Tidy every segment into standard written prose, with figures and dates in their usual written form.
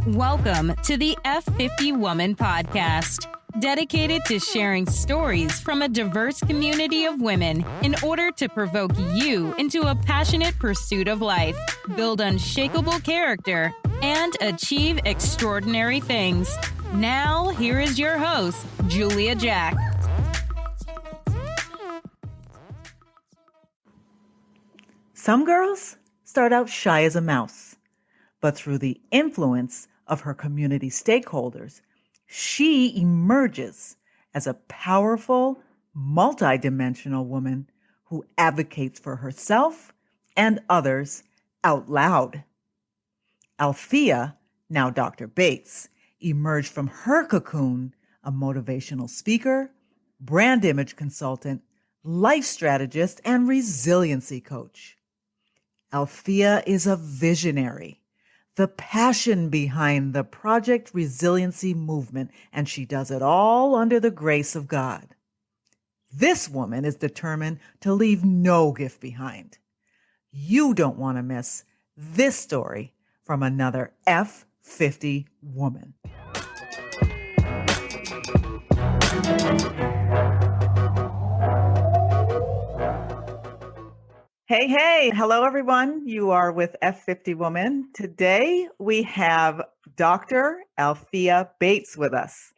Welcome to the F50 Woman Podcast, dedicated to sharing stories from a diverse community of women in order to provoke you into a passionate pursuit of life, build unshakable character, and achieve extraordinary things. Now, here is your host, Julia Jack. Some girls start out shy as a mouse, but through the influence of her community stakeholders, she emerges as a powerful, multidimensional woman who advocates for herself and others out loud. Althea, now Dr. Bates, emerged from her cocoon a motivational speaker, brand image consultant, life strategist, and resiliency coach. Althea is a visionary, the passion behind the Project Resiliency Movement, and she does it all under the grace of God. This woman is determined to leave no gift behind. You don't want to miss this story from another F50 woman. Hey, hello everyone. You are with F50 Woman. Today we have Dr. Althea Bates with us.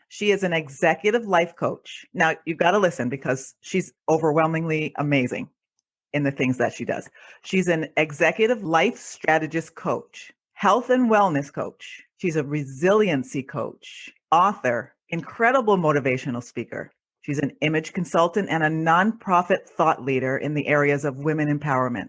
She is an executive life coach. Now you've got to listen because she's overwhelmingly amazing in the things that she does. She's an executive life strategist coach, health and wellness coach. She's a resiliency coach, author, incredible motivational speaker. She's an image consultant and a nonprofit thought leader in the areas of women empowerment,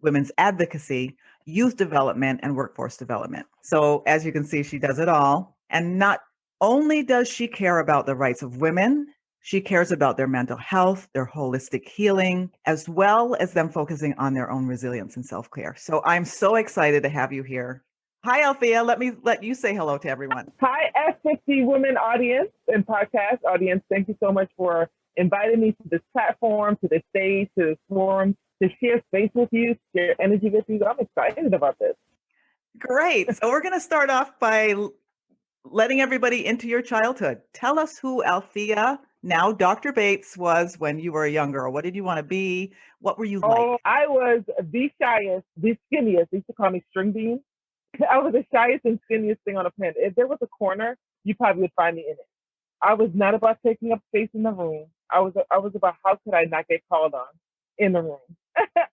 women's advocacy, youth development, and workforce development. So as you can see, she does it all. And not only does she care about the rights of women, she cares about their mental health, their holistic healing, as well as them focusing on their own resilience and self-care. So I'm so excited to have you here. Hi, Althea. Let you say hello to everyone. Hi, F50 Women audience and podcast audience. Thank you so much for inviting me to this platform, to this stage, to this forum, to share space with you, share energy with you. I'm excited about this. Great. So we're going to start off by letting everybody into your childhood. Tell us who Althea, now Dr. Bates, was when you were a young girl. What did you want to be? What were you like? I was the shyest, the skinniest. They used to call me string bean. I was the shyest and skinniest thing on the planet. If there was a corner, you probably would find me in it. I was not about taking up space in the room. I was about how could I not get called on in the room.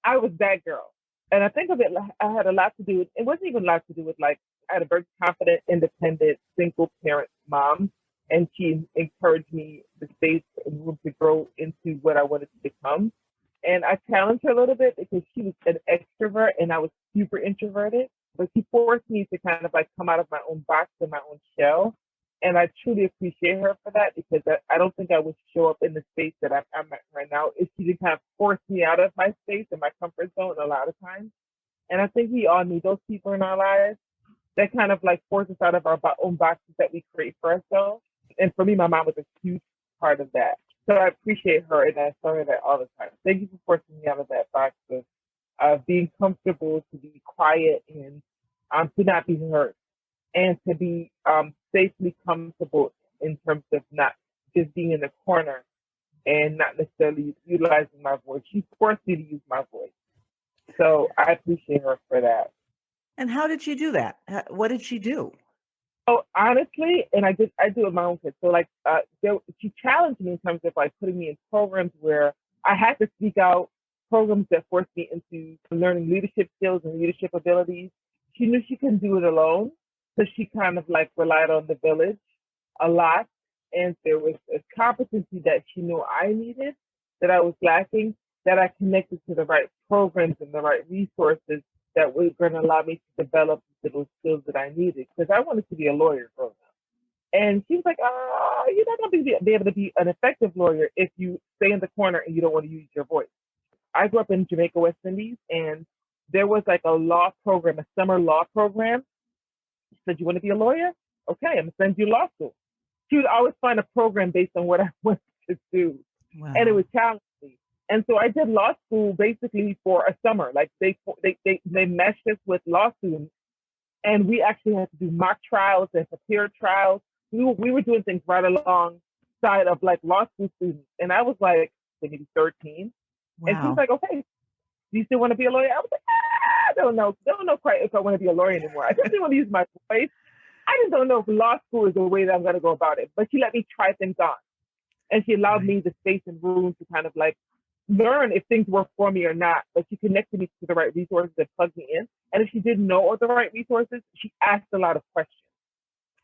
I was that girl. And I think of it, I had a lot to do with, it wasn't even a lot to do with I had a very confident, independent, single parent mom. And she encouraged me the space and room to grow into what I wanted to become. And I challenged her a little bit because she was an extrovert and I was super introverted. But she forced me to kind of come out of my own box and my own shell. And I truly appreciate her for that because I don't think I would show up in the space that I'm at right now if she didn't kind of force me out of my space and my comfort zone a lot of times. And I think we all need those people in our lives that kind of force us out of our own boxes that we create for ourselves. And for me, my mom was a huge part of that. So I appreciate her and I tell her that all the time. Thank you for forcing me out of that box of being comfortable, to be quiet, and to not be hurt, and to be safely comfortable in terms of not just being in the corner and not necessarily utilizing my voice. She forced me to use my voice. So I appreciate her for that. And how did she do that? What did she do? Oh, honestly, and I do it my own kids. So she challenged me in terms of putting me in programs where I had to speak out, programs that forced me into learning leadership skills and leadership abilities. She knew she couldn't do it alone, so she kind of relied on the village a lot. And there was a competency that she knew I needed, that I was lacking, that I connected to the right programs and the right resources that were going to allow me to develop those skills that I needed. Because I wanted to be a lawyer growing up. And she was like, you're not going to be able to be an effective lawyer if you stay in the corner and you don't want to use your voice. I grew up in Jamaica, West Indies, and there was a law program, a summer law program. She said, you want to be a lawyer? Okay, I'm going to send you to law school. She would always find a program based on what I wanted to do. Wow. And it was challenging. And so I did law school basically for a summer. They meshed us with law students And we actually had to do mock trials and prepared trials. We were doing things right alongside of like law school students. And I was like, maybe 13. And she was Wow. like, okay, do you still want to be a lawyer? I was like, I don't know quite if I want to be a lawyer anymore. I just want to use my voice. I just don't know if law school is the way that I'm going to go about it. But she let me try things on. And she allowed me the space and room to kind of like learn if things work for me or not. But she connected me to the right resources that plugged me in. And if she didn't know of the right resources, she asked a lot of questions.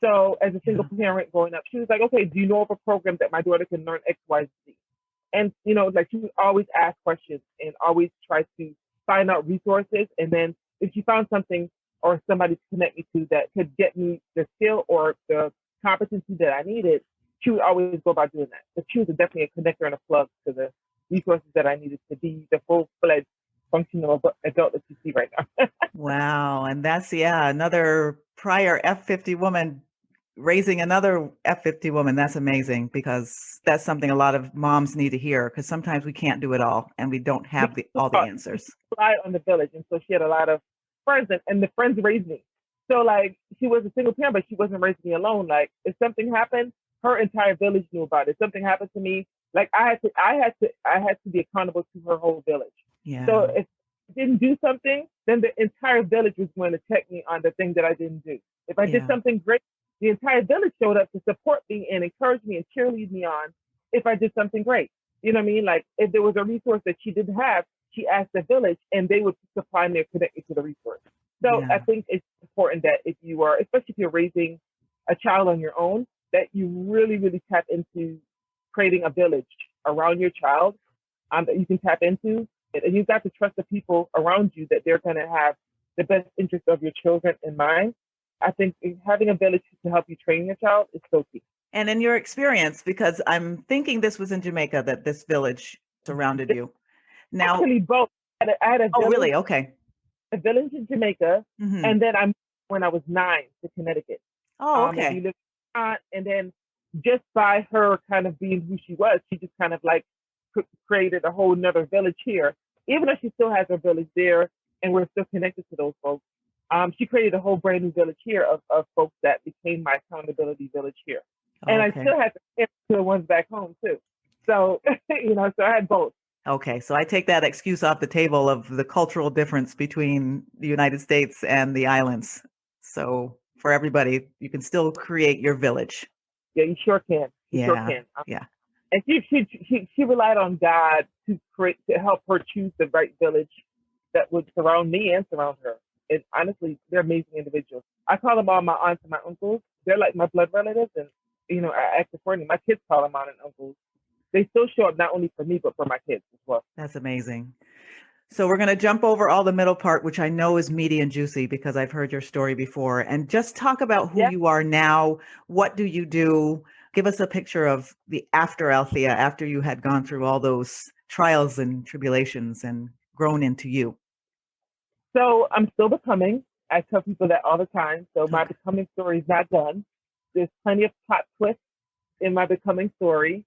So as a single parent growing up, she was like, okay, do you know of a program that my daughter can learn X, Y, Z? And, you know, like she would always ask questions and always try to find out resources. And then if she found something or somebody to connect me to that could get me the skill or the competency that I needed, she would always go about doing that. But she was definitely a connector and a plug to the resources that I needed to be the full-fledged functional adult that you see right now. Wow. And that's, another prior F50 woman raising another F50 woman. That's amazing, because that's something a lot of moms need to hear, because sometimes we can't do it all and we don't have all the answers. Relied on the village. And so she had a lot of friends, and the friends raised me. So like she was a single parent, but she wasn't raising me alone. Like if something happened, her entire village knew about it. If something happened to me, like I had to be accountable to her whole village. Yeah. So if I didn't do something, then the entire village was going to check me on the thing that I didn't do. If I did something great, the entire village showed up to support me and encourage me and cheerlead me on if I did something great. You know what I mean? Like if there was a resource that she didn't have, she asked the village and they would supply me or connect me to the resource. So I think it's important that if you are, especially if you're raising a child on your own, that you really, really tap into creating a village around your child that you can tap into. And you've got to trust the people around you that they're going to have the best interest of your children in mind. I think having a village to help you train your child is so key. And in your experience, because I'm thinking this was in Jamaica that this village surrounded you. Now, actually, both. I had a village, really? Okay. A village in Jamaica, and then when I was 9 to Connecticut. Oh, okay. And we lived and then just by her kind of being who she was, she just kind of like created a whole nother village here. Even though she still has her village there, and we're still connected to those folks. She created a whole brand new village here of folks that became my accountability village here. And I still had the ones back home too. So, so I had both. Okay. So I take that excuse off the table of the cultural difference between the United States and the islands. So for everybody, you can still create your village. Yeah, you sure can. You sure can. Yeah. And she relied on God to help her choose the right village that would surround me and surround her. And honestly, they're amazing individuals. I call them all my aunts and my uncles. They're like my blood relatives, and I act accordingly. My kids call them aunt and uncles. They still show up not only for me but for my kids as well. That's amazing. So we're going to jump over all the middle part, which I know is meaty and juicy because I've heard your story before, and just talk about who you are now. What do you do? Give us a picture of the after Althea, after you had gone through all those trials and tribulations and grown into you. So I'm still becoming. I tell people that all the time. So my becoming story is not done. There's plenty of plot twists in my becoming story.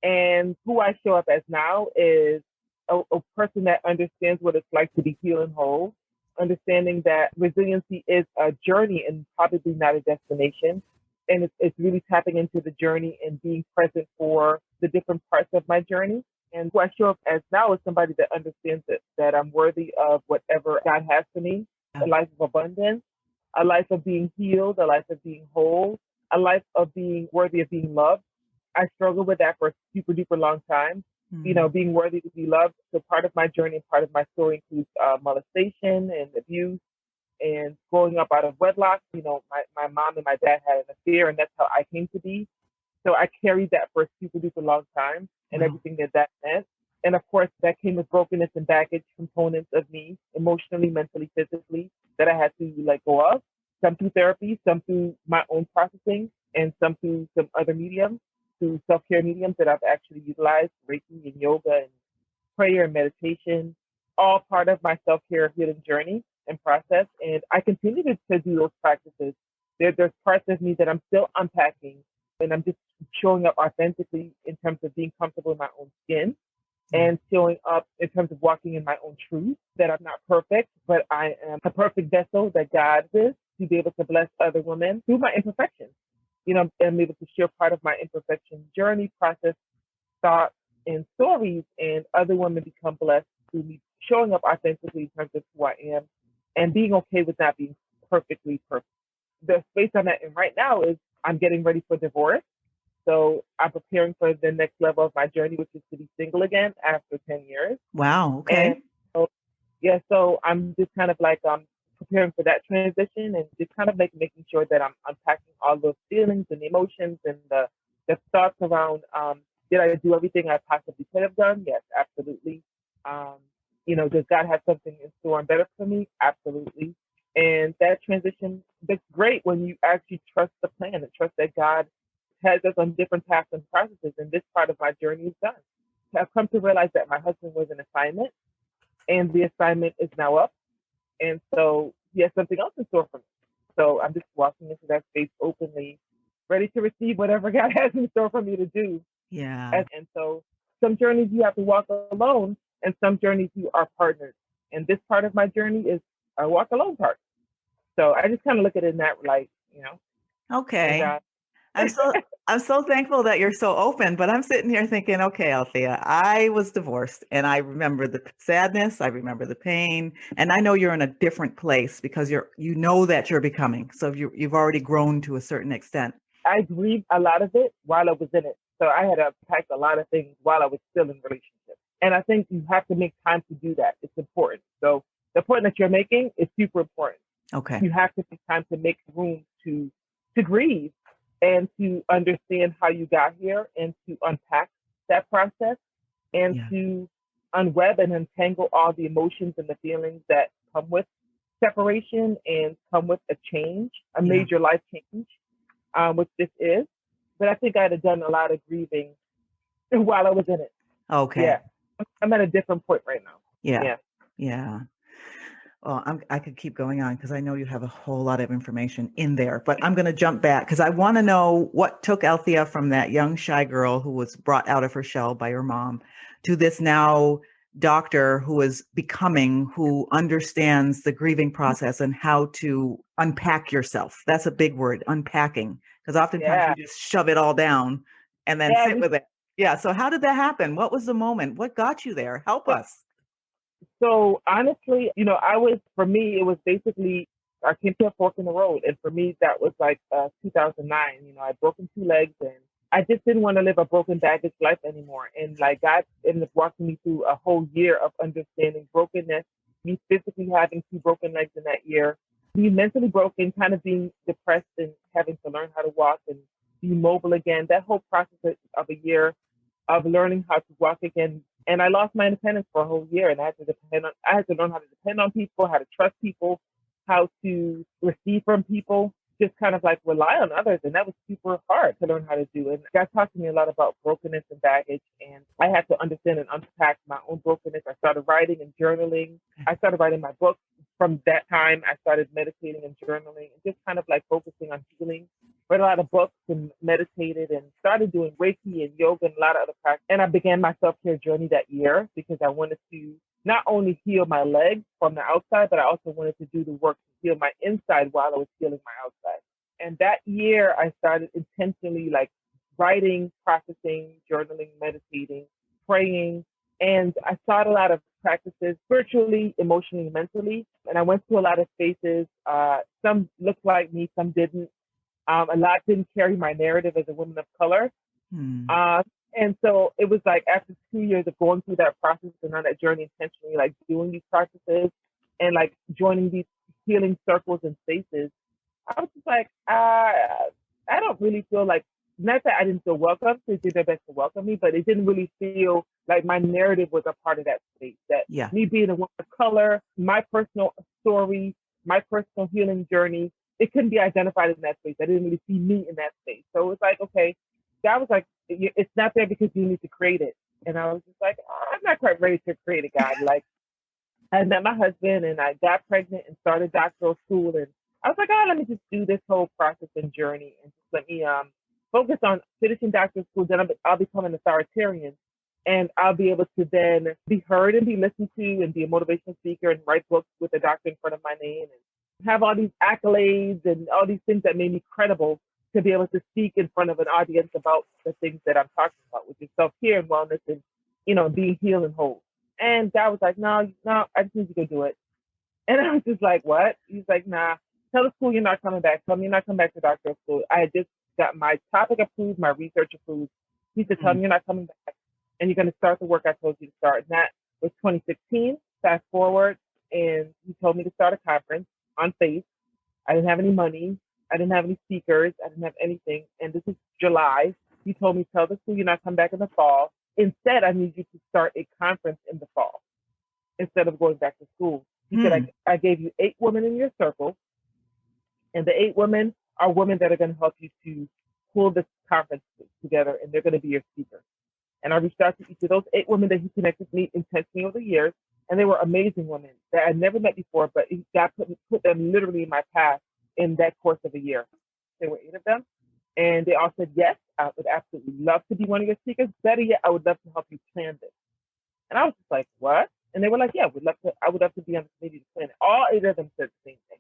And who I show up as now is a person that understands what it's like to be healed and whole, understanding that resiliency is a journey and probably not a destination. And it's really tapping into the journey and being present for the different parts of my journey. And who I show up as now is somebody that understands that I'm worthy of whatever God has for me, a life of abundance, a life of being healed, a life of being whole, a life of being worthy of being loved. I struggled with that for a super duper long time, being worthy to be loved. So part of my journey and part of my story includes molestation and abuse and growing up out of wedlock. My mom and my dad had an affair, and that's how I came to be. So I carried that for a super duper long time and everything that meant. And of course, that came with brokenness and baggage components of me, emotionally, mentally, physically, that I had to let go of. Some through therapy, some through my own processing, and some through some other mediums, through self-care mediums that I've actually utilized, Reiki and yoga and prayer and meditation, all part of my self-care healing journey and process. And I continue to do those practices. There's parts of me that I'm still unpacking, and I'm just showing up authentically in terms of being comfortable in my own skin and showing up in terms of walking in my own truth, that I'm not perfect, but I am a perfect vessel that God is. to be able to bless other women through my imperfections. I'm able to share part of my imperfection journey, process, thoughts, and stories, and other women become blessed through me showing up authentically in terms of who I am and being okay with not being perfectly perfect. The space I'm at in right now is I'm getting ready for divorce. So I'm preparing for the next level of my journey, which is to be single again after 10 years. Wow. And Okay. so I'm just kind of like preparing for that transition and just kind of like making sure that I'm unpacking all those feelings and emotions and the thoughts around did I do everything I possibly could have done? Yes, absolutely. Does God have something in store and better for me? Absolutely. And that transition, that's great when you actually trust the plan and trust that God has us on different paths and processes. And this part of my journey is done. I've come to realize that my husband was an assignment and the assignment is now up. And so he has something else in store for me. So I'm just walking into that space openly, ready to receive whatever God has in store for me to do. Yeah. And so some journeys you have to walk alone and some journeys you are partnered. And this part of my journey is a walk alone part. So I just kind of look at it in that light, Okay. And I'm so I'm so thankful that you're so open, but I'm sitting here thinking, okay, Althea, I was divorced and I remember the sadness, I remember the pain, and I know you're in a different place because you know that you're becoming. So you've already grown to a certain extent. I grieved a lot of it while I was in it. So I had to unpack a lot of things while I was still in relationships. And I think you have to make time to do that. It's important. So the point that you're making is super important. Okay. You have to take time to make room to grieve and to understand how you got here and to unpack that process and Yeah. to unweb and untangle all the emotions and the feelings that come with separation and come with a change, a Yeah. major life change, which this is. But I think I'd have done a lot of grieving while I was in it. Okay. Yeah. I'm at a different point right now. Yeah. Yeah. Well, I could keep going on because I know you have a whole lot of information in there, but I'm going to jump back because I want to know what took Althea from that young, shy girl who was brought out of her shell by her mom to this now doctor who is becoming, who understands the grieving process and how to unpack yourself. That's a big word, unpacking, because oftentimes Yeah. we just shove it all down and then sit with it. Yeah. So how did that happen? What was the moment? What got you there? Help us. So honestly, for me, it was basically, I came to a fork in the road. And for me, that was like 2009. I'd broken two legs and I just didn't want to live a broken baggage life anymore. And like God ended up walking me through a whole year of understanding brokenness, me physically having two broken legs in that year, being mentally broken, kind of being depressed and having to learn how to walk and be mobile again. That whole process of a year of learning how to walk again. And I lost my independence for a whole year, and I had to learn how to depend on people, how to trust people, how to receive from people, just kind of like rely on others. And that was super hard to learn how to do. And God talked to me a lot about brokenness and baggage, and I had to understand and unpack my own brokenness. I started writing and journaling. I started writing my book. From that time, I started meditating and journaling and just kind of like focusing on healing. Read a lot of books and meditated and started doing Reiki and yoga and a lot of other practices. And I began my self-care journey that year because I wanted to not only heal my legs from the outside, but I also wanted to do the work to heal my inside while I was healing my outside. And that year, I started intentionally like writing, processing, journaling, meditating, praying. And I started a lot of practices spiritually, emotionally, mentally. And I went to a lot of spaces. Some looked like me, some didn't. A lot didn't carry my narrative as a woman of color. And so it was like after 2 years of going through that process and on that journey intentionally, like doing these practices and like joining these healing circles and spaces, I was just like, I don't really feel like, not that I didn't feel welcome, they did their best to welcome me, but it didn't really feel like my narrative was a part of that space. That me being a woman of color, my personal story, my personal healing journey, it couldn't be identified in that space. I didn't really see me in that space. So it was like, okay, God was like, it's not there because you need to create it. And I was just like, I'm not quite ready to create it, God. Like, I met my husband and I got pregnant and started doctoral school. And I was like, let me just do this whole process and journey and just let me focus on finishing doctoral school. Then I'll become an authoritarian and I'll be able to then be heard and be listened to and be a motivational speaker and write books with a doctor in front of my name. And have all these accolades and all these things that made me credible to be able to speak in front of an audience about the things that I'm talking about, which is self-care and wellness and, being healed and whole. And God was like, no, I just need you to go do it. And I was just like, what? He's like, nah, tell the school you're not coming back. Tell me you're not coming back to doctoral school. I had just got my topic approved, my research approved. He said, tell me you're not coming back. And you're going to start the work I told you to start. And that was 2016. Fast forward, and he told me to start a conference on faith. I didn't have any money. I didn't have any speakers. I didn't have anything. And this is July. He told me, tell the school you're not coming back in the fall. Instead, I need you to start a conference in the fall instead of going back to school. He said, I gave you 8 women in your circle, and the 8 women are women that are going to help you to pull this conference together, and they're going to be your speakers. And I reached out to each of those 8 women that he connected me intentionally over the years, and they were amazing women that I'd never met before, but God put them literally in my path in that course of a year. There were 8 of them, and they all said, yes, I would absolutely love to be one of your speakers. Better yet, I would love to help you plan this. And I was just like, what? And they were like, yeah, I would love to be on the committee to plan it. All 8 of them said the same thing.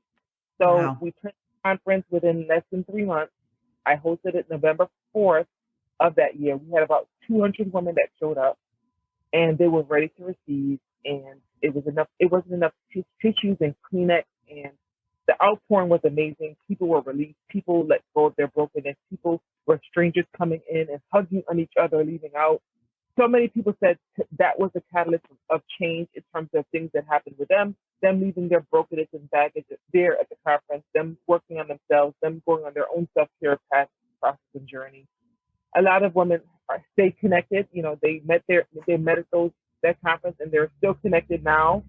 So we planned the conference within less than 3 months. I hosted it November 4th of that year. We had about 200 women that showed up, and they were ready to receive. And it wasn't enough tissues and Kleenex, and the outpouring was amazing. People were released. People let go of their brokenness. People were strangers coming in and hugging on each other, leaving out. So many people said that was the catalyst of change in terms of things that happened with them leaving their brokenness and baggage there at the conference, them working on themselves, them going on their own self-care path, process, and journey. A lot of women stay connected. They met at that conference, and they're still connected now.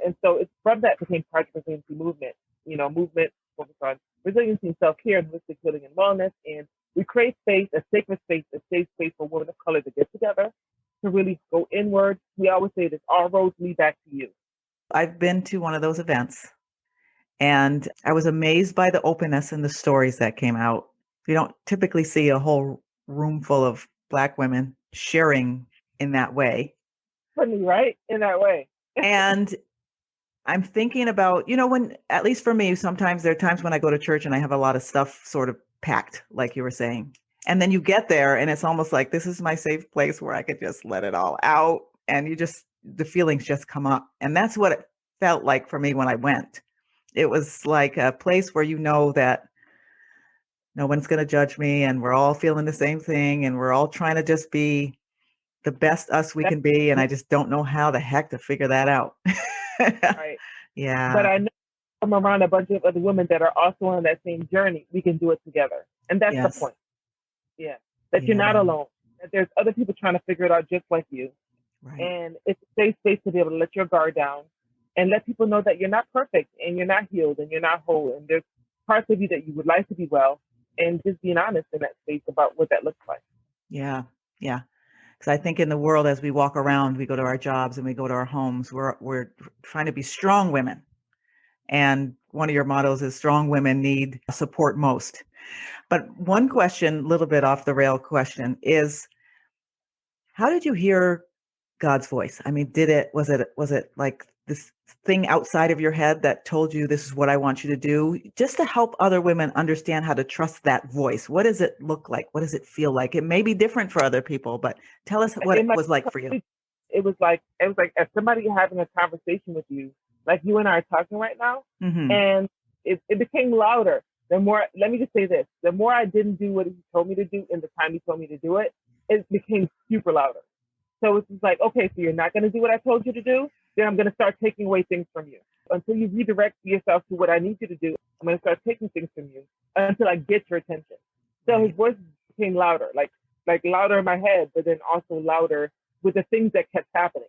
And so it's from that became Project Resiliency Movement. Movement focused on resiliency and self-care and holistic healing and wellness. And we create space, a sacred space, a safe space for women of color to get together, to really go inward. We always say this, all roads lead back to you. I've been to one of those events, and I was amazed by the openness and the stories that came out. You don't typically see a whole room full of Black women sharing in that way. Funny, right? In that way. And I'm thinking about, when, at least for me, sometimes there are times when I go to church and I have a lot of stuff sort of packed, like you were saying. And then you get there and it's almost like, this is my safe place where I could just let it all out. And the feelings just come up. And that's what it felt like for me when I went. It was like a place where that no one's going to judge me, and we're all feeling the same thing, and we're all trying to just be the best us we can be. And I just don't know how the heck to figure that out. Right. Yeah. But I know I'm around a bunch of other women that are also on that same journey. We can do it together. And that's the point. Yeah. That you're not alone. That there's other people trying to figure it out just like you. Right. And it's a safe space to be able to let your guard down and let people know that you're not perfect and you're not healed and you're not whole. And there's parts of you that you would like to be well, and just being honest in that space about what that looks like. Yeah. Yeah. Because I think in the world, as we walk around, we go to our jobs and we go to our homes, we're trying to be strong women. And one of your mottos is strong women need support most. But one question, a little bit off the rail question, is how did you hear God's voice? I mean, was it like this thing outside of your head that told you this is what I want you to do, just to help other women understand how to trust that voice? What does it look like? What does it feel like? It may be different for other people, but tell us what it was like for you. It was like as somebody having a conversation with you, like you and I are talking right now, and it became louder. Let me just say this, the more I didn't do what he told me to do in the time he told me to do it, it became super louder. So it's just like, okay, so you're not going to do what I told you to do, then I'm going to start taking away things from you. Until you redirect yourself to what I need you to do, I'm going to start taking things from you until I get your attention. So his voice became louder, like louder in my head, but then also louder with the things that kept happening.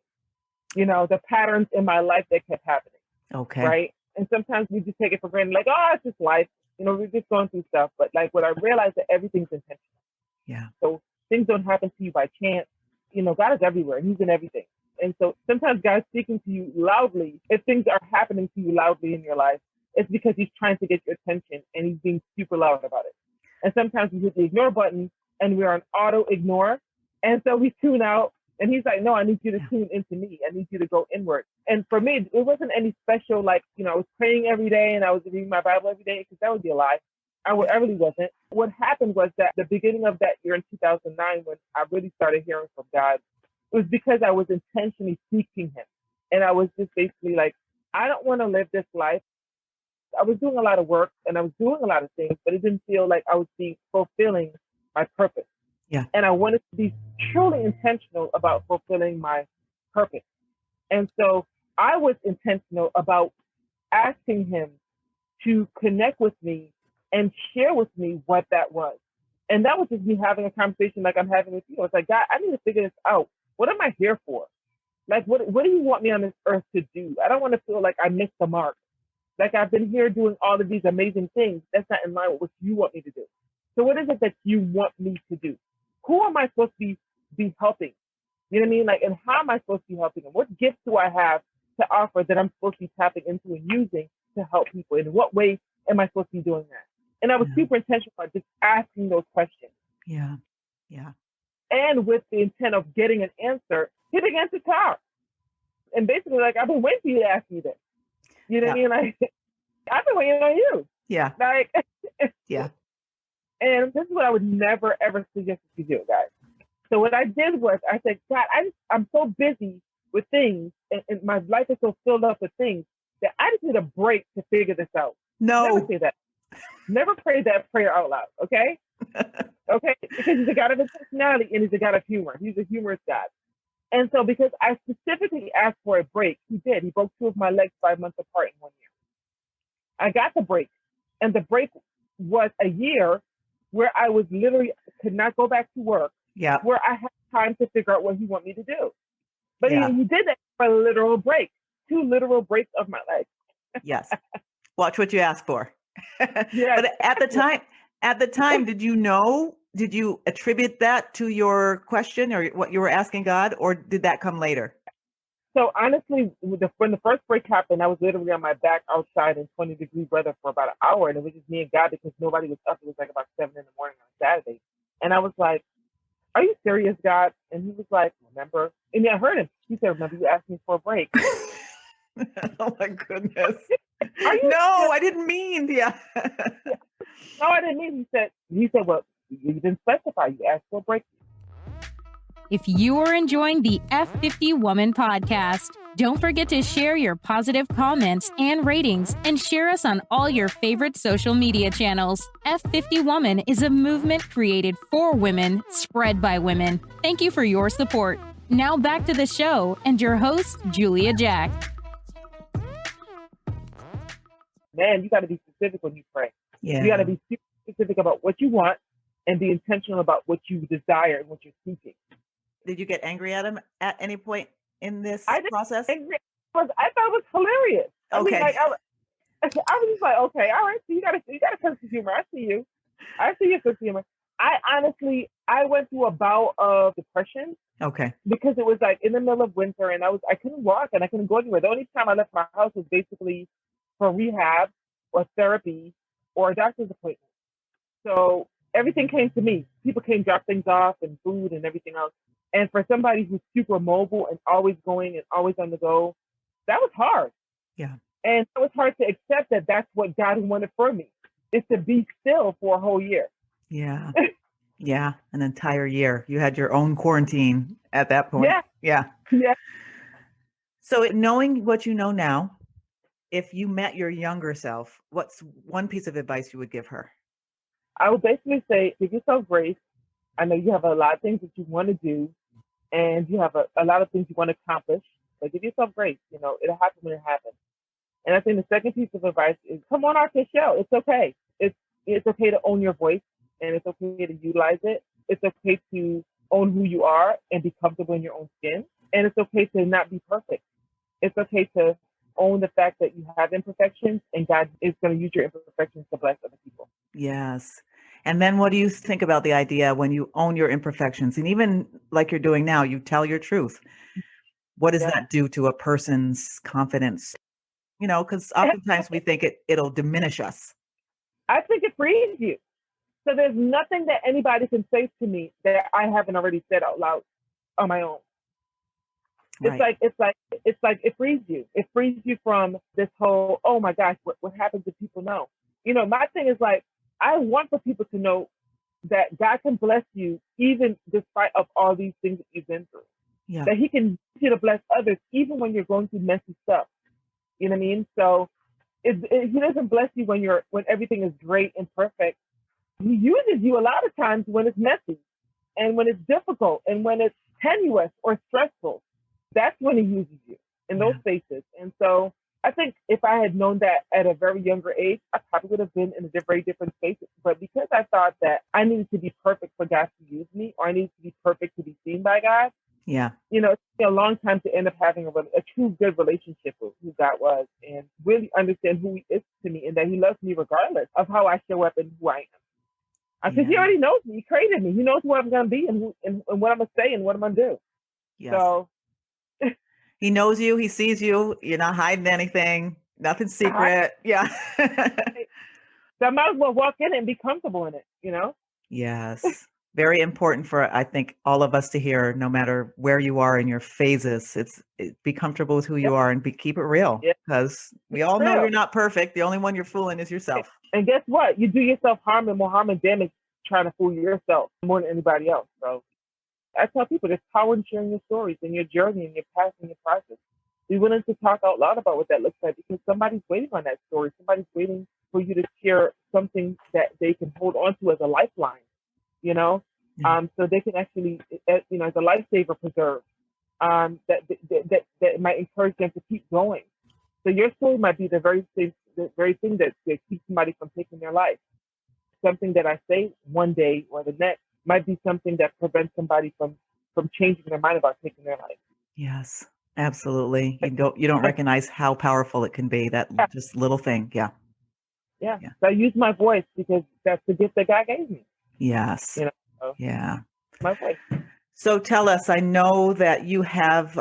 The patterns in my life that kept happening. Okay. Right. And sometimes we just take it for granted, like, oh, it's just life. We're just going through stuff. But like what I realized that everything's intentional. Yeah. So things don't happen to you by chance. God is everywhere. He's in everything. And so sometimes God's speaking to you loudly. If things are happening to you loudly in your life, it's because he's trying to get your attention and he's being super loud about it. And sometimes we hit the ignore button and we're on auto ignore. And so we tune out And he's like, no, I need you to tune into me. I need you to go inward. And for me, it wasn't any special, like, I was praying every day and I was reading my Bible every day, because that would be a lie. I really wasn't. What happened was that the beginning of that year in 2009, when I really started hearing from God, it was because I was intentionally seeking him. And I was just basically like, I don't want to live this life. I was doing a lot of work and I was doing a lot of things, but it didn't feel like I was fulfilling my purpose. Yeah. And I wanted to be truly intentional about fulfilling my purpose. And so I was intentional about asking him to connect with me and share with me what that was. And that was just me having a conversation like I'm having with you. It's like, God, I need to figure this out. What am I here for? Like, what do you want me on this earth to do? I don't want to feel like I missed the mark. Like, I've been here doing all of these amazing things. That's not in line with what you want me to do. So what is it that you want me to do? Who am I supposed to be helping? You know what I mean? Like, and how am I supposed to be helping them? What gifts do I have to offer that I'm supposed to be tapping into and using to help people? In what way am I supposed to be doing that? And I was super intentional about just asking those questions. Yeah. Yeah. And with the intent of getting an answer, he began to talk. And basically, like, I've been waiting for you to ask me this. You know what I mean? Like, I've been waiting on you. Yeah. Like, yeah. And this is what I would never, ever suggest you do, guys. So what I did was I said, God, I'm so busy with things, and my life is so filled up with things that I just need a break to figure this out. No. Never say that. Never pray that prayer out loud, okay? Okay? Because he's a God of intentionality and he's a God of humor. He's a humorous God. And so because I specifically asked for a break, he did. He broke two of my legs 5 months apart in 1 year. I got the break. And the break was a year where I was literally could not go back to work. Yeah. Where I had time to figure out what he wanted me to do. But he did that for a literal break. 2 literal breaks of my legs. Yes. Watch what you ask for. Yes. But at the time, did you attribute that to your question or what you were asking God, or did that come later? So honestly, when the first break happened, I was literally on my back outside in 20-degree weather for about an hour, and it was just me and God because nobody was up. It was like about 7 a.m. on Saturday. And I was like, are you serious, God? And he was like, remember? And I heard him. He said, remember you asked me for a break. Oh my goodness. No, I didn't mean. Yeah. No, I didn't mean. He said, well, you didn't specify. You asked for a break. If you are enjoying the F50 Woman podcast, don't forget to share your positive comments and ratings and share us on all your favorite social media channels. F50 Woman is a movement created for women, spread by women. Thank you for your support. Now back to the show and your host, Julia Jack. Man, you got to be specific when you pray. Yeah. You got to be super specific about what you want and be intentional about what you desire and what you're seeking. Did you get angry at him at any point in this process? I thought it was hilarious. I mean, like, I was just like, okay, all right, so you got a sense of humor. I see you. I see your sense of humor. I went through a bout of depression. Okay. Because it was like in the middle of winter and I couldn't walk and I couldn't go anywhere. The only time I left my house was basically for rehab or therapy or a doctor's appointment. So everything came to me. People came drop things off and food and everything else. And for somebody who's super mobile and always going and always on the go, that was hard. Yeah. And it was hard to accept that that's what God wanted for me, is to be still for a whole year. Yeah. Yeah. An entire year. You had your own quarantine at that point. Yeah. Yeah. Yeah. So knowing what you know now, if you met your younger self, what's one piece of advice you would give her? I would basically say, give yourself grace. I know you have a lot of things that you want to do and you have a lot of things you want to accomplish, but give yourself grace. You know, it'll happen when it happens. And I think the second piece of advice is come on off your shell. It's okay. It's okay to own your voice and it's okay to utilize it. It's okay to own who you are and be comfortable in your own skin. And it's okay to not be perfect. It's okay to own the fact that you have imperfections and God is going to use your imperfections to bless other people. Yes. And then what do you think about the idea when you own your imperfections and even like you're doing now, you tell your truth? What does that do to a person's confidence? You know, because oftentimes we think it'll diminish us. I think it frees you. So there's nothing that anybody can say to me that I haven't already said out loud on my own. Right. It's like it frees you. It frees you from this whole, oh my gosh, what happens if people know? My thing is like, I want for people to know that God can bless you even despite of all these things that you've been through. Yeah. That He can use you to bless others even when you're going through messy stuff. You know what I mean? So He doesn't bless you when everything is great and perfect. He uses you a lot of times when it's messy and when it's difficult and when it's tenuous or stressful. That's when He uses you in those spaces. And so I think if I had known that at a very younger age, I probably would have been in a very different space. But because I thought that I needed to be perfect for God to use me, or I needed to be perfect to be seen by God, Yeah. it took me a long time to end up having a true good relationship with who God was and really understand who He is to me and that He loves me regardless of how I show up and who I am. Because He already knows me. He created me. He knows who I'm going to be and what I'm going to say and what I'm going to do. Yes. So He knows you. He sees you. You're not hiding anything. Nothing's secret. Yeah. So I might as well walk in it and be comfortable in it. Yes. Very important for, I think, all of us to hear, no matter where you are in your phases. Be comfortable with who you are and keep it real, because we all know you're not perfect. The only one you're fooling is yourself. And guess what? You do yourself harm and more harm and damage trying to fool yourself more than anybody else. So I tell people there's power in sharing your stories and your journey and your past and your process. Be willing to talk out loud about what that looks like, because somebody's waiting on that story. Somebody's waiting for you to share something that they can hold on to as a lifeline, so they can actually, as a lifesaver preserve, that might encourage them to keep going. So your story might be the very thing that keeps somebody from taking their life. Something that I say one day or the next might be something that prevents somebody from changing their mind about taking their life. Yes, absolutely. You don't recognize how powerful it can be, that just little thing. Yeah. So I use my voice because that's the gift that God gave me. Yes. So my voice. So tell us, I know that you have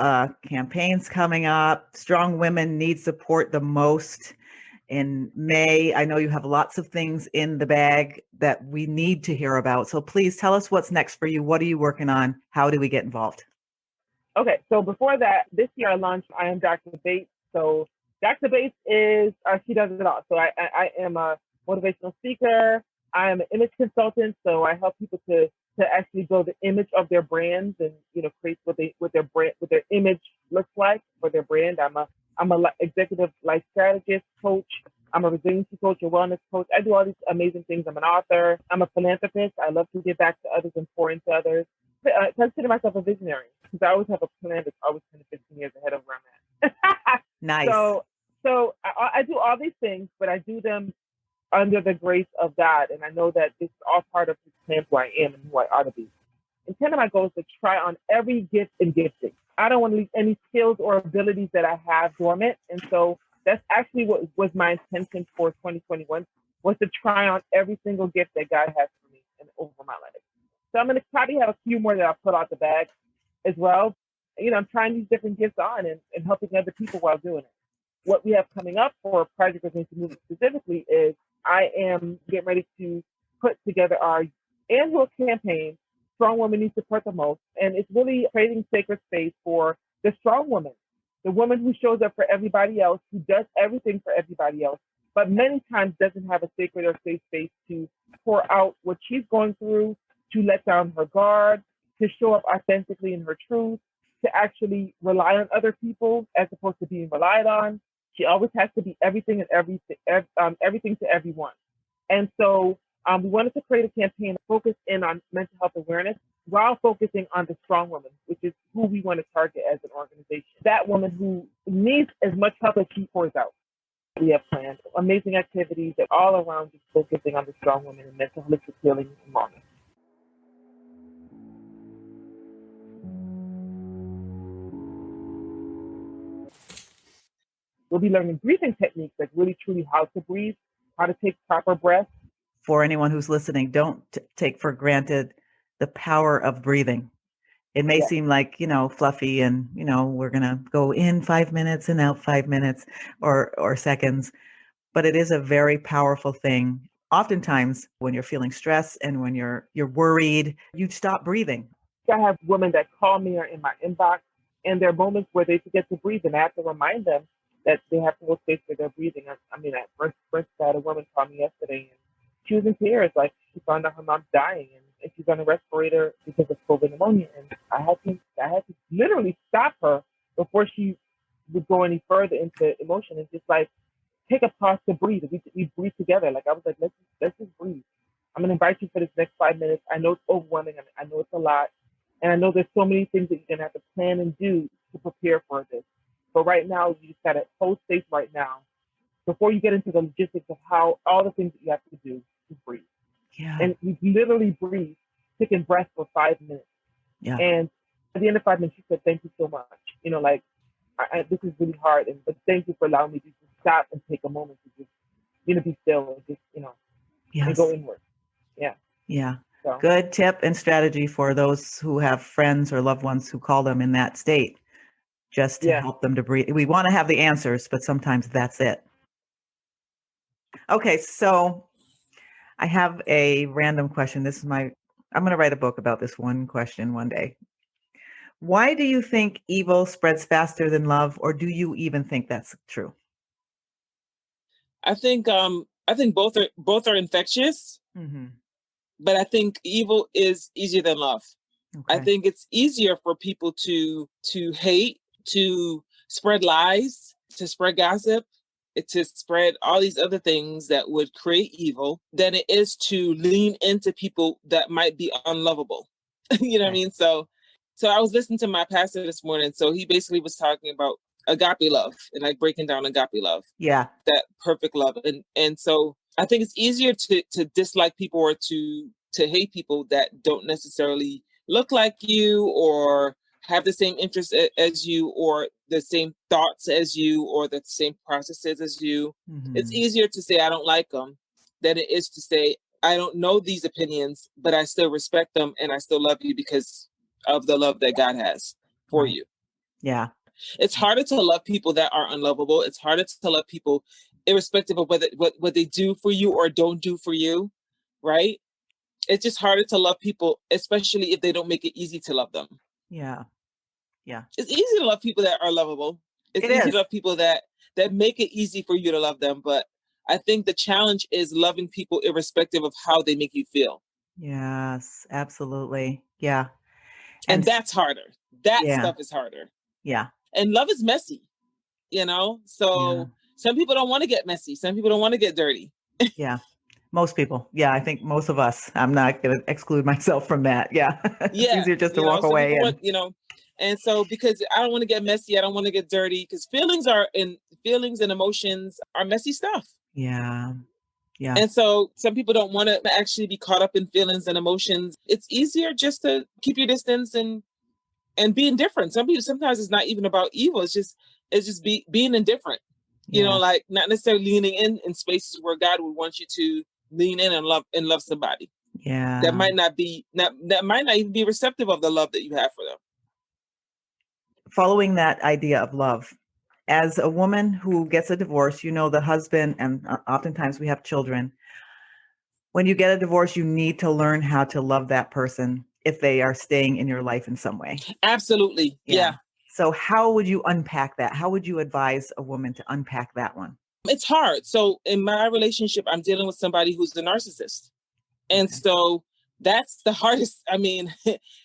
campaigns coming up. Strong women need support the most in May. I know you have lots of things in the bag that we need to hear about. So please tell us what's next for you. What are you working on? How do we get involved? Okay, so before that, this year I launched I Am Dr. Bates. So Dr. Bates is, she does it all. So I am a motivational speaker. I am an image consultant. So I help people to actually build the image of their brands and, create what their image looks like for their brand. I'm a executive life strategist coach. I'm a resiliency coach, a wellness coach. I do all these amazing things. I'm an author. I'm a philanthropist. I love to give back to others and pour into others. I consider myself a visionary because I always have a plan that's always 10 to 15 years ahead of where I'm at. Nice. So I do all these things, but I do them under the grace of God. And I know that this is all part of His plan who I am and who I ought to be. And 10 of my goals is to try on every gift and gifting. I don't want to leave any skills or abilities that I have dormant. And so that's actually what was my intention for 2021, was to try on every single gift that God has for me and over my life. So I'm going to probably have a few more that I'll put out the bag as well. I'm trying these different gifts on and helping other people while doing it. What we have coming up for Project Resiliency Movement specifically is I am getting ready to put together our annual campaign, Strong Women Need Support the Most. And it's really creating sacred space for the strong woman, the woman who shows up for everybody else, who does everything for everybody else, but many times doesn't have a sacred or safe space to pour out what she's going through, to let down her guard, to show up authentically in her truth, to actually rely on other people as opposed to being relied on. She always has to be everything and everything to everyone. And so we wanted to create a campaign to focus in on mental health awareness while focusing on the strong woman, which is who we want to target as an organization. That woman who needs as much help as she pours out. We have planned amazing activities that all around just focusing on the strong woman and mental holistic healing and wellness. We'll be learning breathing techniques, like really truly how to breathe, how to take proper breaths. For anyone who's listening, don't take for granted the power of breathing. It may seem like, fluffy and, we're going to go in 5 minutes and out 5 minutes or seconds, but it is a very powerful thing. Oftentimes when you're feeling stress and when you're worried, you stop breathing. I have women that call me or in my inbox And there are moments where they forget to breathe, and I have to remind them that they have to go space for their breathing. I mean, at first, I had a woman call me yesterday, and she was in tears, like she found out her mom's dying, and she's on a respirator because of COVID pneumonia. And I had to literally stop her before she would go any further into emotion, and just like take a pause to breathe. We breathe together. Like I was like, let's just breathe. I'm gonna invite you for this next 5 minutes. I know it's overwhelming. I know it's a lot, and I know there's so many things that you're gonna have to plan and do to prepare for this. But right now, you just gotta hold space right now before you get into the logistics of how all the things that you have to do. Just breathe. Yeah. And we literally breathe, taking breath for 5 minutes. Yeah. And at the end of 5 minutes, she said, "Thank you so much. You know, like this is really hard, but thank you for allowing me to just stop and take a moment to just, be still and just, and Yes. go inward." Yeah. Yeah. So, Good tip and strategy for those who have friends or loved ones who call them in that state, just to yeah. help them to breathe. We want to have the answers, but sometimes that's it. Okay, so I have a random question. I'm going to write a book about this one question one day. Why do you think evil spreads faster than love, or do you even think that's true? I think both are infectious, Mm-hmm. but I think evil is easier than love. Okay. I think it's easier for people to hate, to spread lies, to spread gossip, to spread all these other things that would create evil than it is to lean into people that might be unlovable. You know what I mean? So I was listening to my pastor this morning. So he basically was talking about agape love and like breaking down agape love. Yeah. That perfect love. And so I think it's easier to dislike people or to hate people that don't necessarily look like you or have the same interests as you or the same thoughts as you or the same processes as you. Mm-hmm. It's easier to say I don't like them than it is to say I don't know these opinions, but I still respect them and I still love you because of the love that God has for Right. you. Yeah. It's harder to love people that are unlovable. It's harder to love people irrespective of what they do for you or don't do for you, right? It's just harder to love people, especially if they don't make it easy to love them. Yeah. Yeah. It's easy to love people that are lovable. It's easy to love people that make it easy for you to love them. But I think the challenge is loving people irrespective of how they make you feel. Yes, absolutely. Yeah. And that's harder. That yeah. stuff is harder. Yeah. And love is messy, So some people don't want to get messy. Some people don't want to get dirty. Yeah. Most people. Yeah. I think most of us. I'm not going to exclude myself from that. Yeah. It's easier just to walk away. And so because I don't want to get messy, I don't want to get dirty because feelings and emotions are messy stuff. Yeah. Yeah. And so some people don't want to actually be caught up in feelings and emotions. It's easier just to keep your distance and be indifferent. Sometimes it's not even about evil. It's just being indifferent. Like not necessarily leaning in spaces where God would want you to lean in and love somebody. Yeah. That might not even be receptive of the love that you have for them. Following that idea of love, as a woman who gets a divorce, the husband, and oftentimes we have children. When you get a divorce, you need to learn how to love that person if they are staying in your life in some way. Absolutely. Yeah. So how would you unpack that? How would you advise a woman to unpack that one? It's hard. So in my relationship, I'm dealing with somebody who's a narcissist. And so that's the hardest. I mean,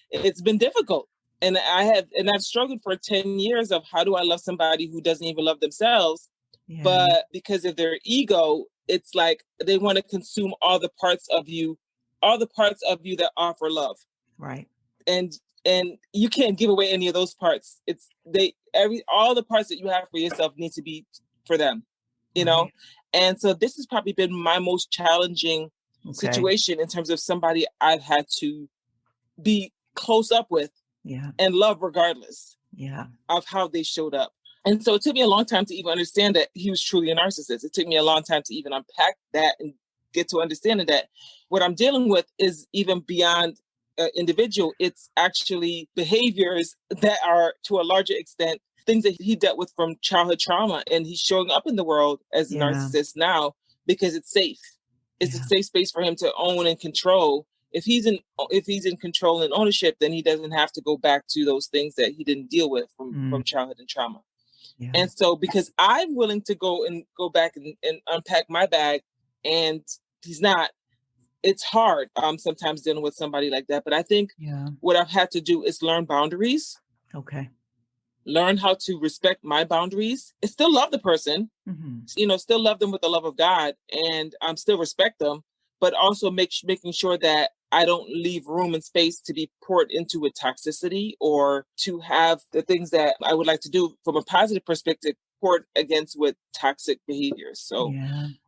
it's been difficult. And I've struggled for 10 years of how do I love somebody who doesn't even love themselves? Yeah. But because of their ego, it's like they want to consume all the parts of you that offer love. Right. And you can't give away any of those parts. All the parts that you have for yourself need to be for them, know? And so this has probably been my most challenging situation in terms of somebody I've had to be close up with and love regardless of how they showed up. And so it took me a long time to even understand that he was truly a narcissist. It took me a long time to even unpack that and get to understanding that what I'm dealing with is even beyond individual. It's actually behaviors that are, to a larger extent, things that he dealt with from childhood trauma. And he's showing up in the world as a narcissist now because it's safe. It's a safe space for him to own and control if he's in control and ownership, then he doesn't have to go back to those things that he didn't deal with from childhood and trauma. Yeah. And so because I'm willing to go back and unpack my bag, and he's not, it's hard sometimes dealing with somebody like that. But I think what I've had to do is learn boundaries. Okay. Learn how to respect my boundaries and still love the person, still love them with the love of God, and still respect them, but also making sure that I don't leave room and space to be poured into with toxicity, or to have the things that I would like to do from a positive perspective poured against with toxic behaviors. So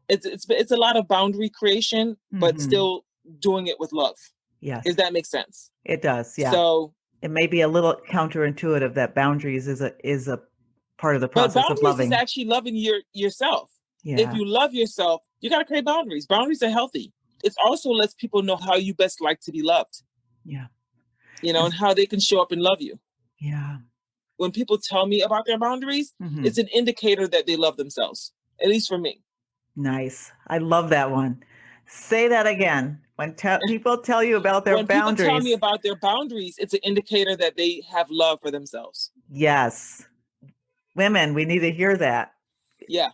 it's a lot of boundary creation, but still doing it with love. Yes. If that makes sense. It does. Yeah. So it may be a little counterintuitive that boundaries is a part of the process but of loving. Boundaries is actually loving yourself. Yeah. If you love yourself, you got to create boundaries. Boundaries are healthy. It also lets people know how you best like to be loved. Yeah. And how they can show up and love you. Yeah. When people tell me about their boundaries, it's an indicator that they love themselves, at least for me. Nice. I love that one. Say that again. When people tell you about their boundaries. When people tell me about their boundaries, it's an indicator that they have love for themselves. Yes. Women, we need to hear that. Yeah.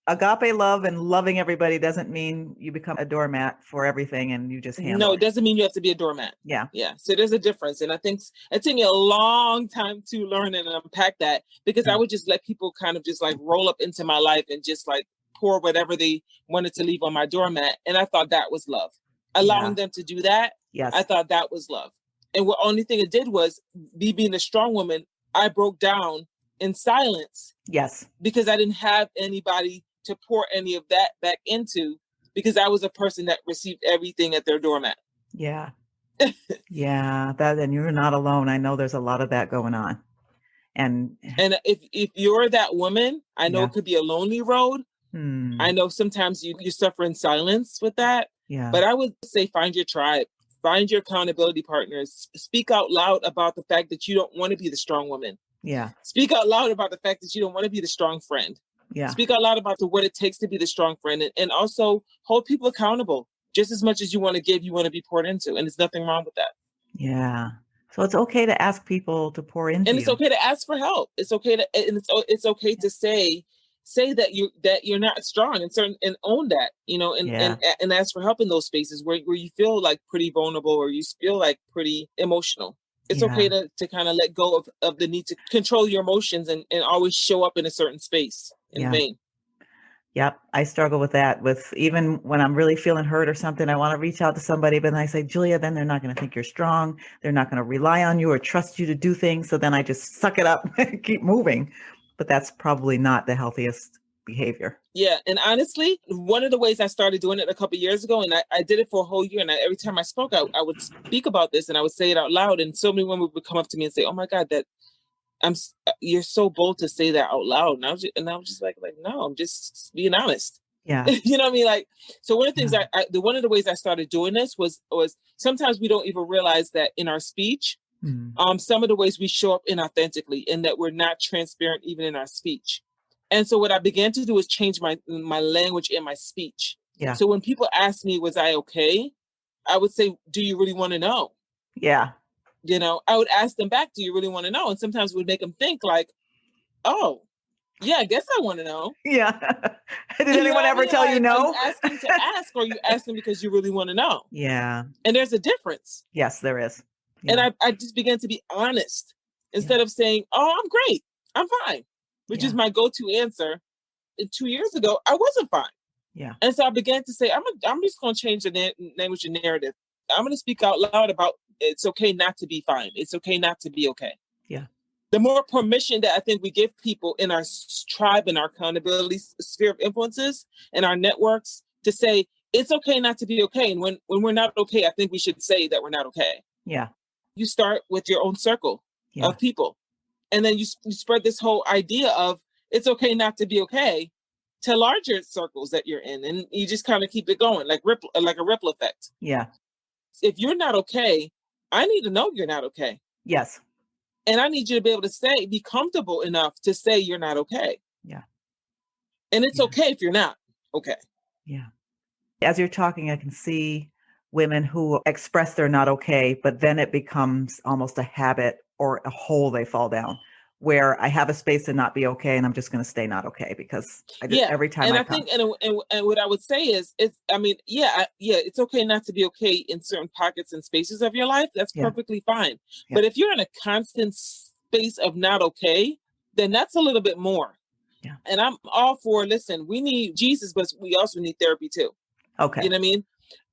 Agape love and loving everybody doesn't mean you become a doormat for everything and you just handle No, it. It doesn't mean you have to be a doormat. Yeah. Yeah. So there's a difference. And I think it took me a long time to learn and unpack that, because I would just let people kind of just like roll up into my life and just like pour whatever they wanted to leave on my doormat. And I thought that was love. Allowing them to do that. Yes. I thought that was love. And the only thing it did was, me being a strong woman, I broke down in silence. Yes. Because I didn't have anybody to pour any of that back into, because I was a person that received everything at their doormat. Yeah. Yeah. And you're not alone. I know there's a lot of that going on. And if you're that woman, I know it could be a lonely road. I know sometimes you suffer in silence with that. Yeah. But I would say find your tribe, find your accountability partners, speak out loud about the fact that you don't want to be the strong woman. Yeah. Speak out loud about the fact that you don't want to be the strong friend. Yeah. Speak out loud about what it takes to be the strong friend, and also hold people accountable. Just as much as you want to give, you want to be poured into, and there's nothing wrong with that. Yeah. So it's okay to ask people to pour into and it's okay to ask for help. It's okay to, and it's okay to say that you're not strong, and own that, and ask for help in those spaces where you feel like pretty vulnerable, or you feel like pretty emotional. It's okay to kind of let go of the need to control your emotions and always show up in a certain space in vain. Yep. I struggle with that. With even when I'm really feeling hurt or something, I want to reach out to somebody, but then I say, Julia, then they're not going to think you're strong. They're not going to rely on you or trust you to do things. So then I just suck it up and keep moving. But that's probably not the healthiest behavior. Yeah. And honestly, one of the ways I started doing it a couple of years ago, and I did it for a whole year, and every time I spoke, I would speak about this and I would say it out loud. And so many women would come up to me and say, oh my God, you're so bold to say that out loud. And I was just like, no, I'm just being honest. Yeah. You know what I mean? Like, so one of the things one of the ways I started doing this was sometimes we don't even realize that in our speech, some of the ways we show up inauthentically, and that we're not transparent even in our speech. And so what I began to do is change my language in my speech. Yeah. So when people ask me, was I okay? I would say, do you really want to know? Yeah. I would ask them back, do you really want to know? And sometimes it would make them think like, oh, yeah, I guess I want to know. Yeah. Did anyone ever tell you no? Are you asking to ask, or are you asking because you really want to know? Yeah. And there's a difference. Yes, there is. Yeah. And I just began to be honest instead of saying, oh, I'm great, I'm fine, which is my go-to answer. And 2 years ago, I wasn't fine. Yeah. And so I began to say, I'm just going to change the language and narrative. I'm going to speak out loud about it's okay not to be fine. It's okay not to be okay. Yeah. The more permission that I think we give people in our tribe and our accountability sphere of influences and our networks to say, it's okay not to be okay. And when we're not okay, I think we should say that we're not okay. Yeah. You start with your own circle of people. And then you spread this whole idea of it's okay not to be okay to larger circles that you're in. And you just kind of keep it going like a ripple effect. Yeah. If you're not okay, I need to know you're not okay. Yes. And I need you to be able to be comfortable enough to say you're not okay. Yeah. And it's okay if you're not okay. Yeah. As you're talking, I can see women who express they're not okay, but then it becomes almost a habit or a hole they fall down, where I have a space to not be okay, and I'm just going to stay not okay because every time and I I come. think, and what I would say is, it's okay not to be okay in certain pockets and spaces of your life. That's perfectly fine. Yeah. But if you're in a constant space of not okay, then that's a little bit more. Yeah. And I'm all for, listen, we need Jesus, but we also need therapy too. Okay. You know what I mean?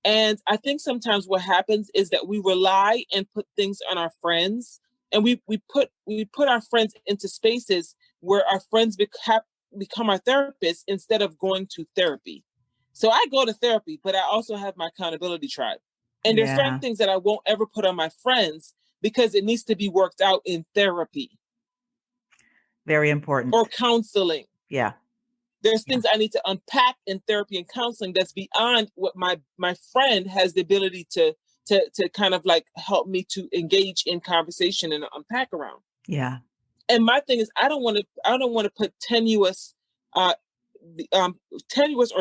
And I think sometimes what happens is that we rely and put things on our friends, and we put our friends into spaces where our friends become our therapists instead of going to therapy. So I go to therapy, but I also have my accountability tribe. And there's certain things that I won't ever put on my friends because it needs to be worked out in therapy. Very important. Or counseling. Yeah. There's things I need to unpack in therapy and counseling that's beyond what my friend has the ability to kind of like help me to engage in conversation and unpack around. Yeah. And my thing is, I don't want to put tenuous or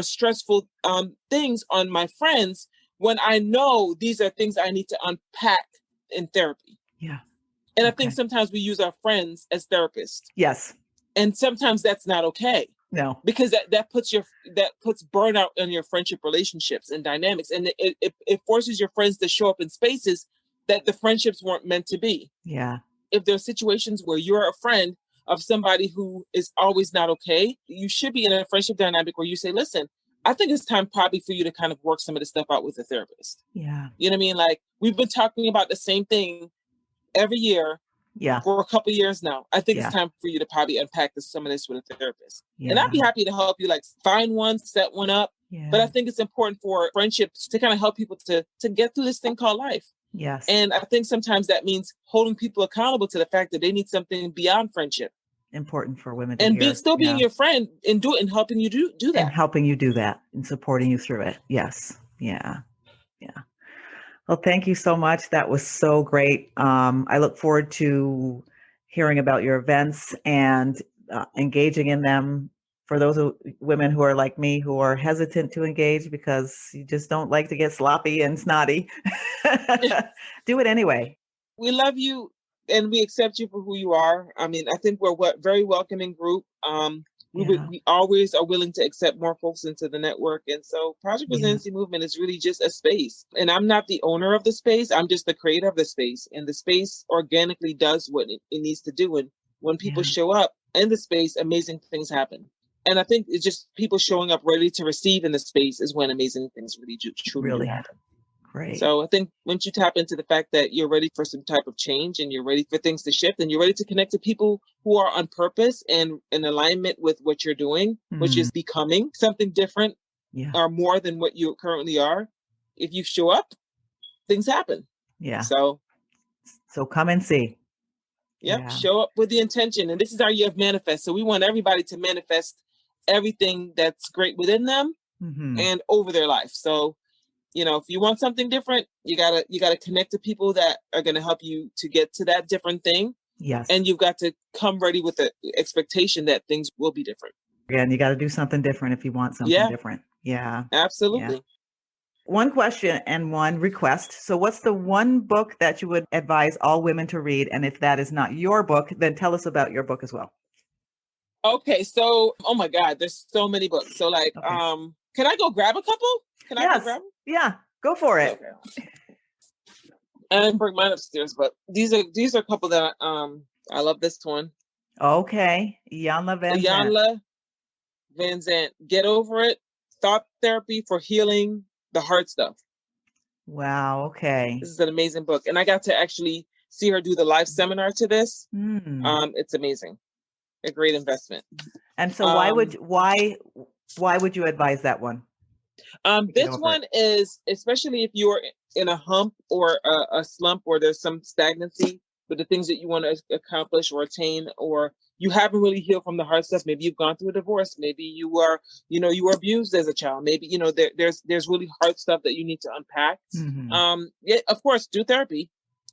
stressful things on my friends when I know these are things I need to unpack in therapy. Yeah. And I think sometimes we use our friends as therapists. Yes. And sometimes that's not okay. No. Because that puts burnout in your friendship relationships and dynamics. And it forces your friends to show up in spaces that the friendships weren't meant to be. Yeah. If there are situations where you're a friend of somebody who is always not okay, you should be in a friendship dynamic where you say, listen, I think it's time probably for you to kind of work some of this stuff out with a therapist. Yeah. You know what I mean? Like, we've been talking about the same thing every year for a couple of years now. I think it's time for you to probably unpack some of this with a therapist. Yeah. And I'd be happy to help you, like, find one, set one up. Yeah. But I think it's important for friendships to kind of help people to get through this thing called life. Yes. And I think sometimes that means holding people accountable to the fact that they need something beyond friendship. Important for women to and hear. Still being your friend and helping you do that. And helping you do that and supporting you through it. Yes. Yeah. Yeah. Well, thank you so much. That was so great. I look forward to hearing about your events and engaging in them. For those women who are like me, who are hesitant to engage because you just don't like to get sloppy and snotty, do it anyway. We love you and we accept you for who you are. I mean, I think we're a very welcoming group. We always are willing to accept more folks into the network. And so Project Resiliency Movement is really just a space. And I'm not the owner of the space. I'm just the creator of the space. And the space organically does what it needs to do. And when people show up in the space, amazing things happen. And I think it's just people showing up ready to receive in the space is when amazing things truly happen. Great. So I think once you tap into the fact that you're ready for some type of change and you're ready for things to shift and you're ready to connect to people who are on purpose and in alignment with what you're doing, which is becoming something different or more than what you currently are. If you show up, things happen. Yeah. So come and see. Yep. Yeah. Show up with the intention. And this is our year of manifest. So we want everybody to manifest everything that's great within them and over their life. So, you know, if you want something different, you gotta connect to people that are going to help you to get to that different thing. Yes. And you've got to come ready with the expectation that things will be different. Yeah, and you got to do something different if you want something different. Yeah. Absolutely. Yeah. One question and one request. So what's the one book that you would advise all women to read? And if that is not your book, then tell us about your book as well. Okay. So, oh my God, there's so many books. So like, can I go grab a couple? Can I go grab them? Yeah, go for it. Okay. I didn't bring mine upstairs, but these are a couple that I love this one. Okay. Iyanla Van Zandt. Get Over It. Thought Therapy for Healing the Hard Stuff. Wow. Okay. This is an amazing book. And I got to actually see her do the live seminar to this. It's amazing. A great investment. And so why would you advise that one? This one is, especially if you're in a hump or a slump or there's some stagnancy with the things that you want to accomplish or attain, or you haven't really healed from the hard stuff. Maybe you've gone through a divorce. Maybe you were abused as a child. Maybe, there's really hard stuff that you need to unpack. Of course, do therapy.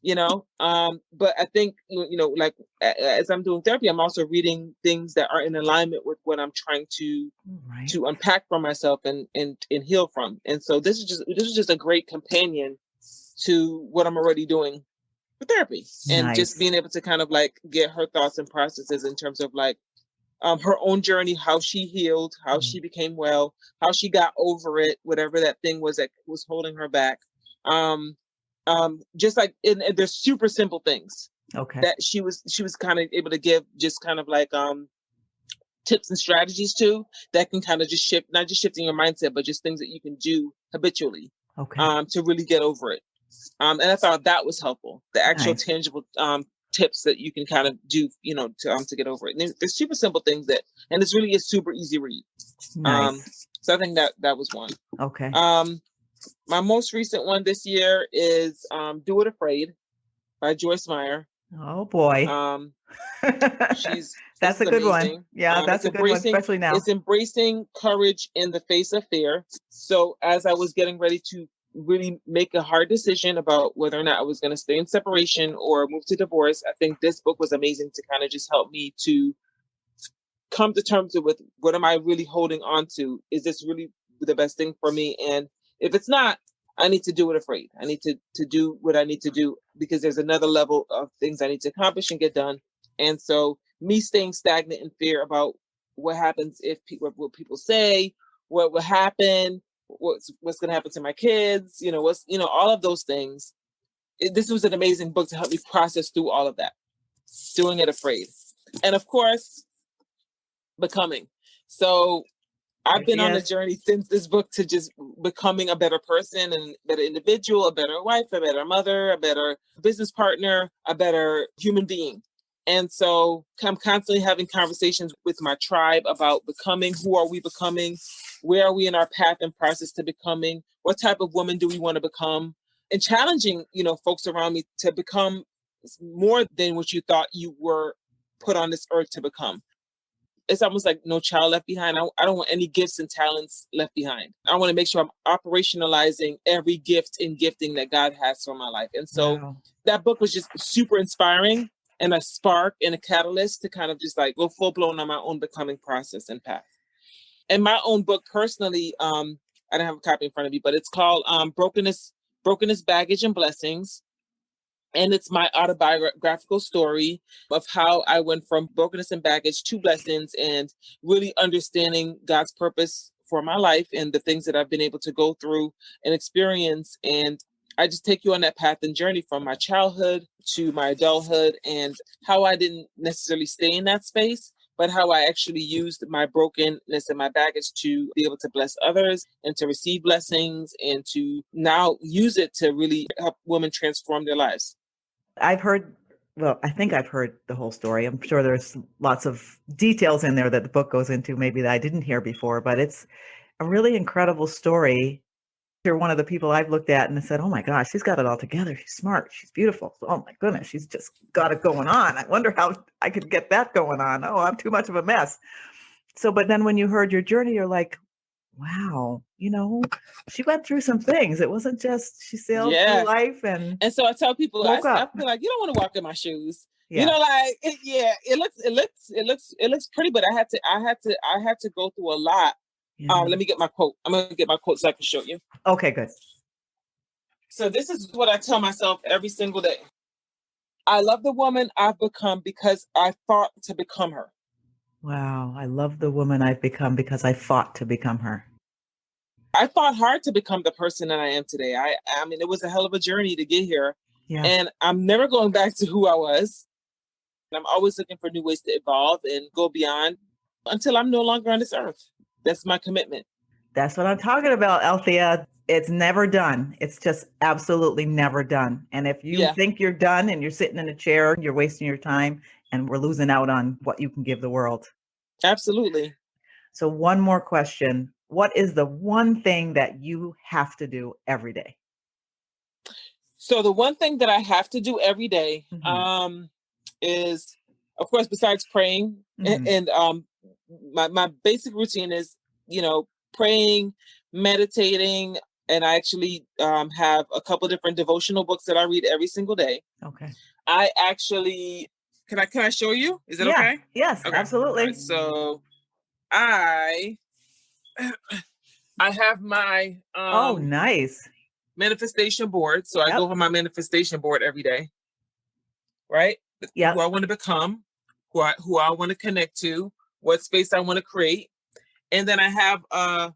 But I think, like as I'm doing therapy, I'm also reading things that are in alignment with what I'm trying to Right. unpack for myself and heal from. And so this is just a great companion to what I'm already doing for therapy, and just Nice. being able to kind of like get her thoughts and processes in terms of like her own journey, how she healed, how she became well, how she got over it, whatever that thing was that was holding her back. Just like and there's super simple things Okay. that she was kind of able to give, just kind of like tips and strategies too, that can kind of just shift, not just shifting your mindset, but just things that you can do habitually Okay. to really get over it. And I thought that was helpful. The actual Nice. tangible tips that you can kind of do, to get over it. And they're super simple things and it's really a super easy read. Nice. So I think that was one. Okay. My most recent one this year is Do It Afraid by Joyce Meyer. Oh boy. That's a good amazing. one. Yeah, that's a good one, especially now. It's embracing courage in the face of fear. So as I was getting ready to really make a hard decision about whether or not I was going to stay in separation or move to divorce, I think this book was amazing to kind of just help me to come to terms with what am I really holding on to? Is this really the best thing for me? And if it's not, I need to do it afraid. I need to do what I need to do, because there's another level of things I need to accomplish and get done. And so me staying stagnant in fear about what happens if what people say, what will happen, what's going to happen to my kids, all of those things. This was an amazing book to help me process through all of that, doing it afraid. And of course, becoming. So I've been on a journey since this book to just becoming a better person and better individual, a better wife, a better mother, a better business partner, a better human being. And so I'm constantly having conversations with my tribe about becoming. Who are we becoming? Where are we in our path and process to becoming? What type of woman do we want to become? And challenging, folks around me to become more than what you thought you were put on this earth to become. It's almost like no child left behind. I don't want any gifts and talents left behind. I want to make sure I'm operationalizing every gift and gifting that God has for my life. And so that book was just super inspiring and a spark and a catalyst to kind of just like go full blown on my own becoming process and path. And my own book personally, I don't have a copy in front of me, but it's called Brokenness, Baggage and Blessings. And it's my autobiographical story of how I went from brokenness and baggage to blessings, and really understanding God's purpose for my life and the things that I've been able to go through and experience. And I just take you on that path and journey from my childhood to my adulthood, and how I didn't necessarily stay in that space, but how I actually used my brokenness and my baggage to be able to bless others and to receive blessings, and to now use it to really help women transform their lives. I think I've heard the whole story. I'm sure there's lots of details in there that the book goes into, maybe that I didn't hear before, but it's a really incredible story. You're one of the people I've looked at and said, oh my gosh, she's got it all together. She's smart. She's beautiful. Oh my goodness, she's just got it going on. I wonder how I could get that going on. Oh, I'm too much of a mess. So, but then when you heard your journey, you're like, wow, she went through some things. It wasn't just she sailed through life. And so I tell people, I feel like you don't want to walk in my shoes. Yeah. It looks pretty, but I had to go through a lot. Yeah. Let me get my quote. I'm going to get my quote so I can show you. Okay, good. So this is what I tell myself every single day. I love the woman I've become because I fought to become her. Wow. I love the woman I've become because I fought to become her. I fought hard to become the person that I am today. I mean, it was a hell of a journey to get here. Yeah. And I'm never going back to who I was. I'm always looking for new ways to evolve and go beyond until I'm no longer on this earth. That's my commitment. That's what I'm talking about, Althea. It's never done. It's just absolutely never done. And if you think you're done and you're sitting in a chair, you're wasting your time, and we're losing out on what you can give the world. Absolutely. So one more question. What is the one thing that you have to do every day? So the one thing that I have to do every day is, of course, besides praying, and my basic routine is, praying, meditating, And I actually have a couple different devotional books that I read every single day. Okay. I actually, can I show you? Is it okay? Yes, Okay. absolutely. All right, so I have my Oh, nice. manifestation board. So I Yep. go over my manifestation board every day, right? Yeah. Who I want to become, who I want to connect to, what space I want to create. And then I have I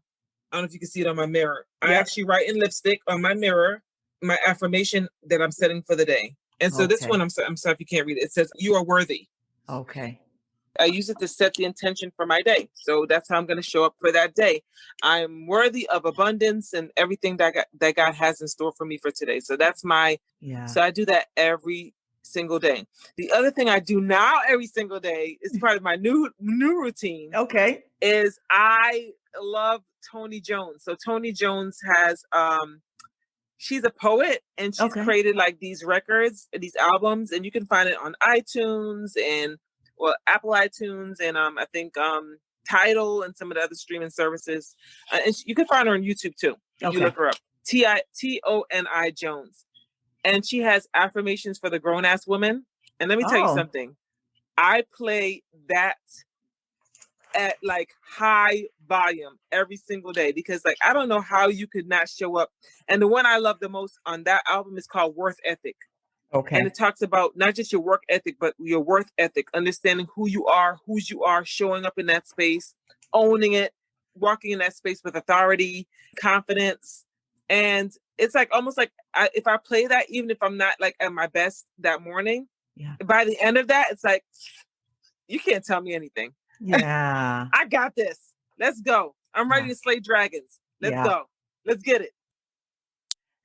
don't know if you can see it on my mirror. I Yep. actually write in lipstick on my mirror my affirmation that I'm setting for the day. And so this Okay. one, I'm sorry if you can't read it. It says, "You are worthy." Okay. I use it to set the intention for my day. So that's how I'm going to show up for that day. I'm worthy of abundance and everything that God has in store for me for today. So that's so I do that every single day. The other thing I do now every single day is part of my new routine. Okay. Is I love Toni Jones. So Toni Jones has she's a poet and she's created like these records, these albums, and you can find it on iTunes and Apple iTunes and I think Tidal and some of the other streaming services. And you can find her on YouTube too. If you look her up, Toni Jones, and she has affirmations for the grown ass woman. And let me tell you something. I play that at like high volume every single day because like I don't know how you could not show up. And the one I love the most on that album is called Worth Ethic. Okay. And it talks about not just your work ethic, but your worth ethic, understanding who you are, whose you are, showing up in that space, owning it, walking in that space with authority, confidence. And it's like almost like if I play that, even if I'm not like at my best that morning, by the end of that, it's like, you can't tell me anything. Yeah. I got this. Let's go. I'm ready to slay dragons. Let's go. Let's get it.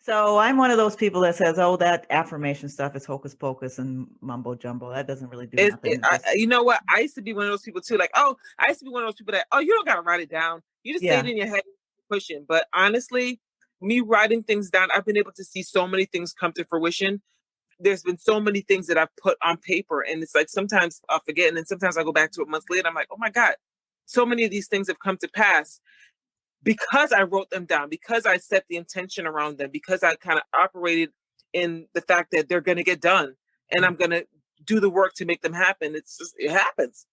So I'm one of those people that says, oh, that affirmation stuff is hocus pocus and mumbo jumbo. That doesn't really do nothing. You know what? I used to be one of those people too. Like, I used to be one of those people that, you don't got to write it down. You just say it in your head, pushing. But honestly, me writing things down, I've been able to see so many things come to fruition. There's been so many things that I've put on paper, and it's like sometimes I'll forget, and then sometimes I go back to it months later. I'm like, oh my God, so many of these things have come to pass because I wrote them down, because I set the intention around them, because I kind of operated in the fact that they're going to get done, and I'm going to do the work to make them happen. It happens.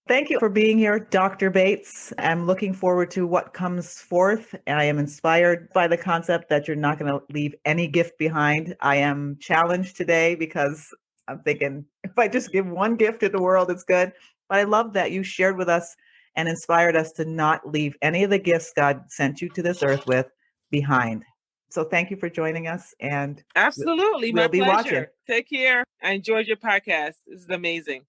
Thank you for being here, Dr. Bates. I'm looking forward to what comes forth. I am inspired by the concept that you're not going to leave any gift behind. I am challenged today because I'm thinking if I just give one gift to the world, it's good. But I love that you shared with us and inspired us to not leave any of the gifts God sent you to this earth with behind. So thank you for joining us. And absolutely, we'll my be pleasure. Watching. Take care. I enjoyed your podcast. This is amazing.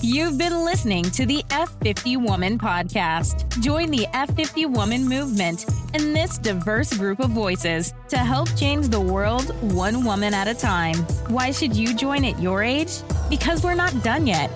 You've been listening to the F50 Woman Podcast. Join the F50 Woman movement and this diverse group of voices to help change the world one woman at a time. Why should you join at your age? Because we're not done yet.